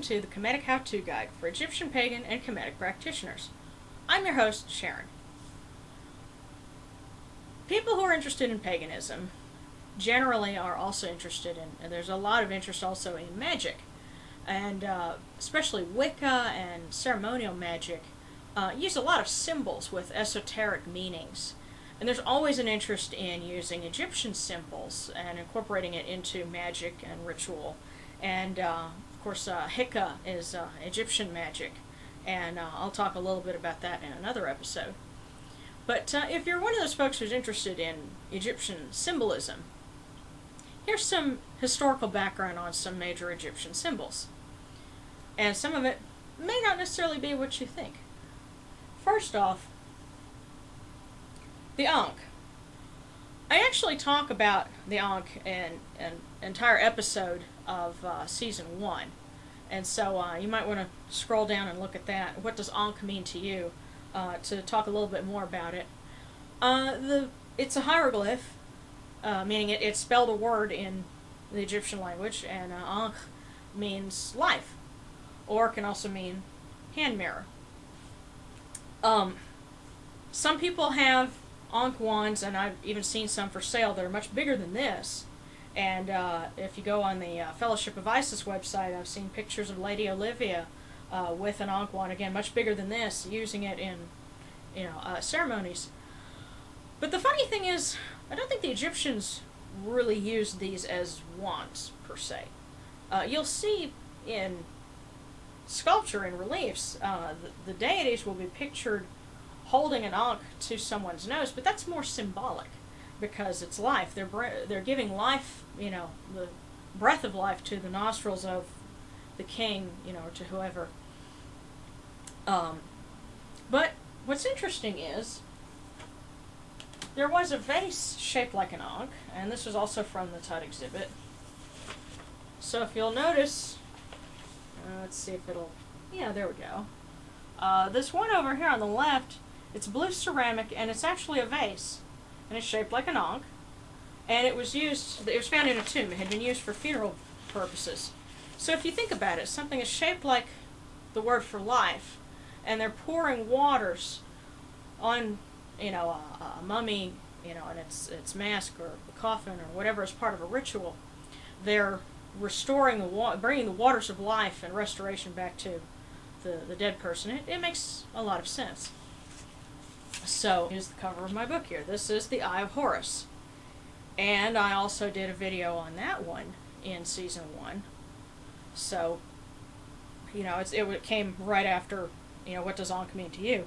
to the Kemetic How-To Guide for Egyptian pagan and Kemetic practitioners. I'm your host, Sharon. People who are interested in paganism generally are also interested in, and there's a lot of interest also in magic, and especially Wicca and ceremonial magic use a lot of symbols with esoteric meanings. And there's always an interest in using Egyptian symbols and incorporating it into magic and ritual. And of course, Hika is Egyptian magic, and I'll talk a little bit about that in another episode. But if you're one of those folks who's interested in Egyptian symbolism, here's some historical background on some major Egyptian symbols. And some of it may not necessarily be what you think. First off, the ankh. I actually talk about the ankh in an entire episode of season 1. And so you might want to scroll down and look at that. What does ankh mean to you? To talk a little bit more about it. It's a hieroglyph, meaning it spelled a word in the Egyptian language, and ankh means life, or can also mean hand mirror. Some people have ankh wands, and I've even seen some for sale that are much bigger than this. And if you go on the Fellowship of Isis website, I've seen pictures of Lady Olivia with an ankh wand, again much bigger than this, using it in ceremonies. But the funny thing is, I don't think the Egyptians really used these as wands per se. You'll see in sculpture and reliefs, the deities will be pictured holding an ankh to someone's nose, but that's more symbolic because it's life. They're giving life, the breath of life to the nostrils of the king, or to whoever. But what's interesting is there was a vase shaped like an ankh, and this was also from the Tiet exhibit. So if you'll notice, let's see if it'll, there we go. This one over here on the left, it's blue ceramic, and it's actually a vase, and it's shaped like an ankh, and it was found in a tomb. It had been used for funeral purposes. So if you think about it, something is shaped like the word for life, and they're pouring waters on, a mummy, and its mask or the coffin or whatever is part of a ritual. They're restoring bringing the waters of life and restoration back to the dead person. It makes a lot of sense. So here's the cover of my book here. This is the Eye of Horus, and I also did a video on that one in season 1. So it came right after. What does ankh mean to you?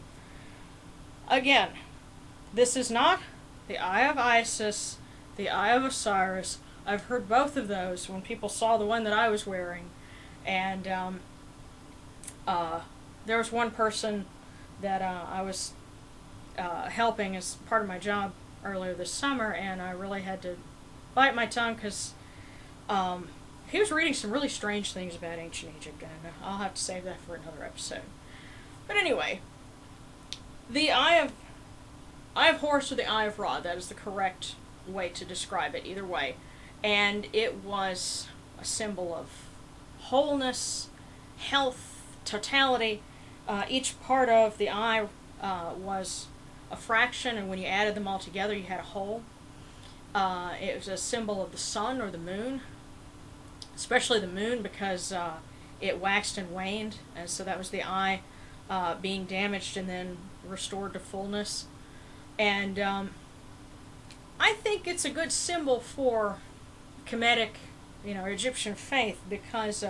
Again, this is not the Eye of Isis, the Eye of Osiris. I've heard both of those when people saw the one that I was wearing. And there was one person that I was helping as part of my job earlier this summer, and I really had to bite my tongue because he was reading some really strange things about ancient Egypt, and I'll have to save that for another episode. But anyway, the Eye of Horus or the Eye of Ra, that is the correct way to describe it, either way. And it was a symbol of wholeness, health, totality. Each part of the eye was a fraction, and when you added them all together, you had a whole. It was a symbol of the sun or the moon, especially the moon, because it waxed and waned, and so that was the eye being damaged and then restored to fullness. And I think it's a good symbol for Kemetic, Egyptian faith, because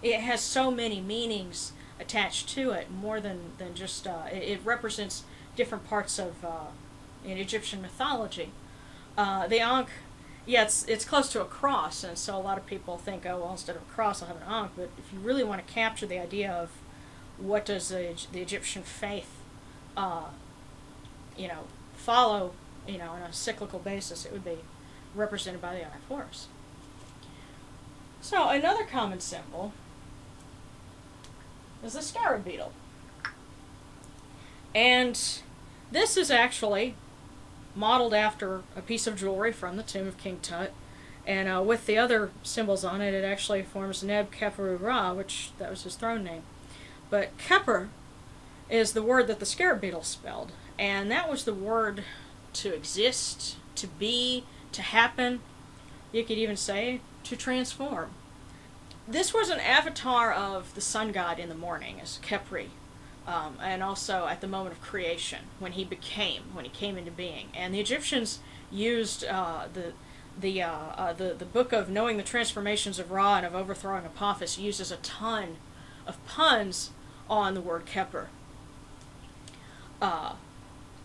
it has so many meanings attached to it, more than just, it represents different parts of in Egyptian mythology. The ankh, it's close to a cross, and so a lot of people think, oh, well, instead of a cross, I'll have an ankh. But if you really want to capture the idea of what does the Egyptian faith, follow, on a cyclical basis, it would be represented by the Eye of Horus. So another common symbol is the Scarab beetle. And this is actually modeled after a piece of jewelry from the tomb of King Tut, And with the other symbols on it, it actually forms Neb Keperu Ra, which that was his throne name. But Keper is the word that the scarab beetle spelled, and that was the word to exist, to be, to happen. You could even say to transform. This was an avatar of the sun god in the morning as Khepri, and also at the moment of creation when he came into being. And the Egyptians used the book of knowing the transformations of Ra and of overthrowing Apophis uses a ton of puns on the word Keper.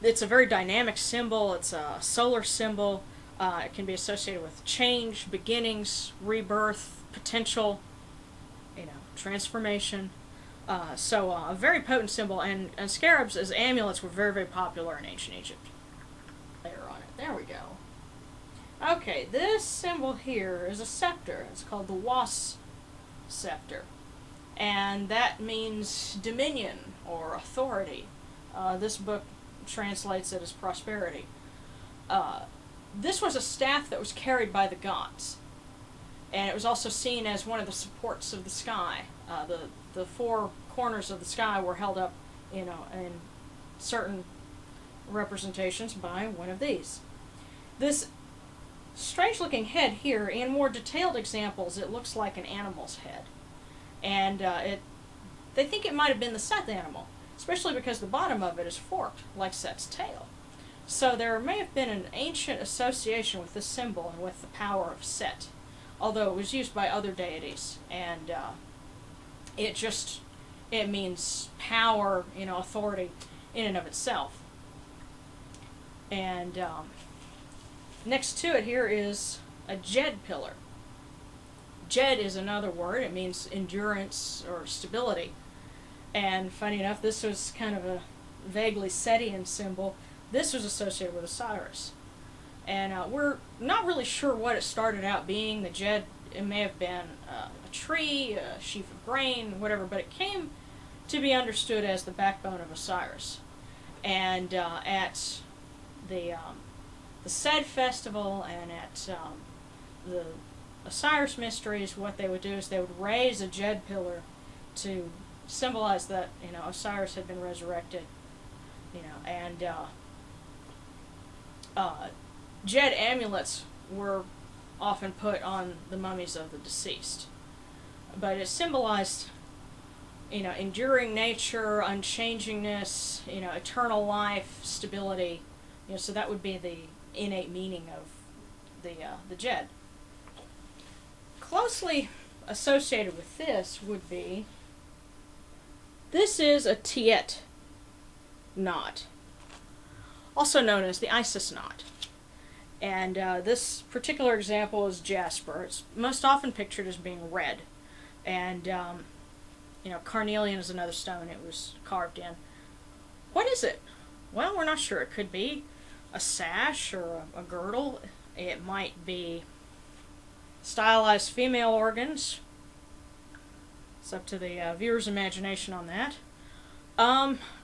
It's a very dynamic symbol. It's a solar symbol. It can be associated with change, beginnings, rebirth, potential, transformation. So a very potent symbol, and scarabs as amulets were very, very popular in ancient Egypt. Later on it. There we go. Okay, this symbol here is a scepter. It's called the Was scepter. And that means dominion or authority. This book translates it as prosperity. This was a staff that was carried by the gods. And it was also seen as one of the supports of the sky. The four corners of the sky were held up, in certain representations by one of these. This strange-looking head here, in more detailed examples, it looks like an animal's head. And they think it might have been the Set animal, especially because the bottom of it is forked, like Set's tail. So there may have been an ancient association with this symbol and with the power of Set, although it was used by other deities, and it means power, authority in and of itself. And next to it here is a Jed pillar. Jed is another word. It means endurance or stability. And funny enough, this was kind of a vaguely Setian symbol. This was associated with Osiris. And we're not really sure what it started out being. The Jed, it may have been a tree, a sheaf of grain, whatever, but it came to be understood as the backbone of Osiris. And at the Sed festival and at the Osiris mysteries, what they would do is they would raise a Jed pillar to symbolize that Osiris had been resurrected, and Jed amulets were often put on the mummies of the deceased, but it symbolized enduring nature, unchangingness, eternal life, stability. So that would be the innate meaning of the Jed. Closely associated with this would be, this is a Tiet knot, also known as the Isis knot. And this particular example is jasper. It's most often pictured as being red. And, carnelian is another stone it was carved in. What is it? Well, we're not sure. It could be a sash or a girdle. It might be stylized female organs. It's up to the viewer's imagination on that.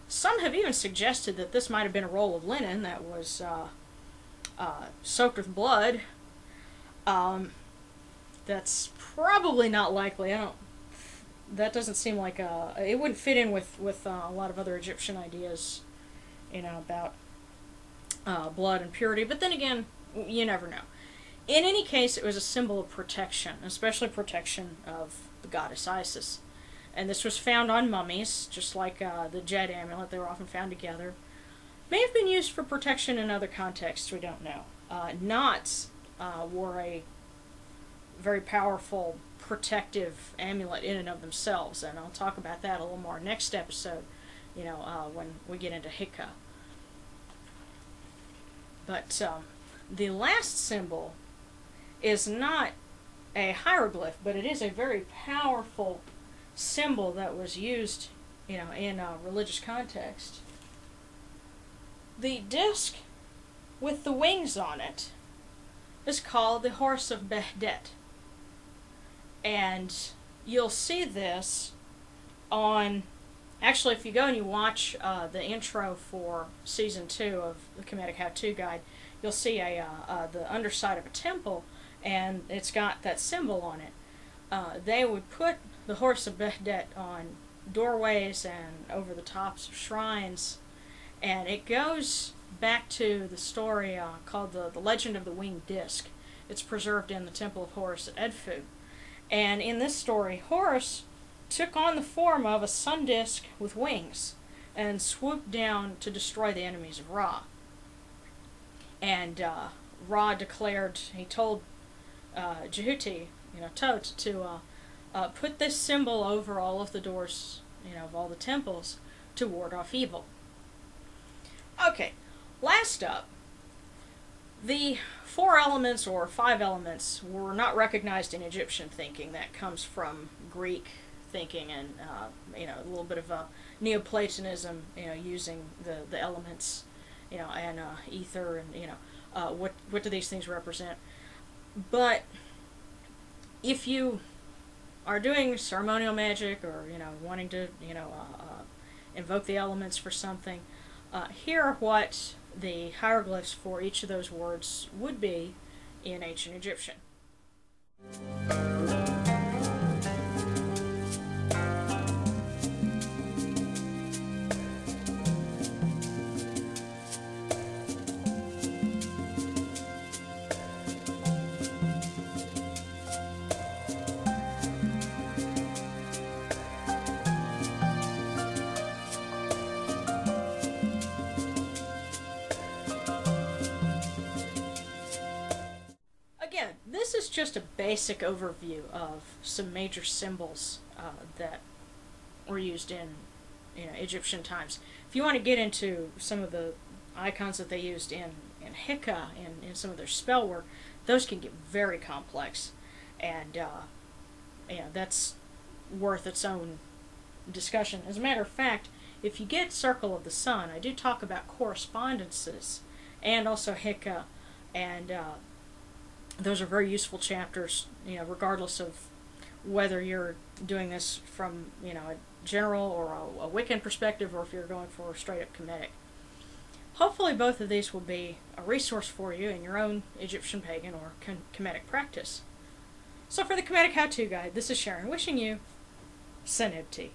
Some have even suggested that this might have been a roll of linen that was soaked with blood. That's probably not likely. That doesn't seem like it wouldn't fit in with a lot of other Egyptian ideas, about blood and purity. But then again, you never know. In any case, it was a symbol of protection, especially protection of the goddess Isis. And this was found on mummies, just like the Jed amulet. They were often found together. May have been used for protection in other contexts, we don't know. Knots were a very powerful protective amulet in and of themselves, and I'll talk about that a little more next episode, when we get into Hika. But the last symbol is not a hieroglyph, but it is a very powerful symbol that was used, in a religious context. The disc with the wings on it is called the Horus of Behdet. And you'll see this on, actually if you go and you watch the intro for Season 2 of the Kemetic How-To Guide, you'll see the underside of a temple, and it's got that symbol on it. They would put the Horus of Behdet on doorways and over the tops of shrines, and it goes back to the story called the Legend of the Winged Disc. It's preserved in the Temple of Horus at Edfu. And in this story, Horus took on the form of a sun disk with wings and swooped down to destroy the enemies of Ra. And Ra declared, he told Jehuti, Tot, to put this symbol over all of the doors, of all the temples to ward off evil. Okay, last up, the 4 elements or 5 elements were not recognized in Egyptian thinking. That comes from Greek thinking and a little bit of Neoplatonism, using the elements, and ether and what do these things represent. But if you are doing ceremonial magic or wanting to invoke the elements for something, here are what the hieroglyphs for each of those words would be in ancient Egyptian. Again, this is just a basic overview of some major symbols that were used in Egyptian times. If you want to get into some of the icons that they used in Hika and in some of their spell work, those can get very complex, and that's worth its own discussion. As a matter of fact, if you get Circle of the Sun, I do talk about correspondences and also Hika, and those are very useful chapters, regardless of whether you're doing this from, a general or a Wiccan perspective, or if you're going for straight up Kemetic. Hopefully both of these will be a resource for you in your own Egyptian pagan or Kemetic practice. So for the Kemetic How-To Guide, this is Sharon wishing you Senebti.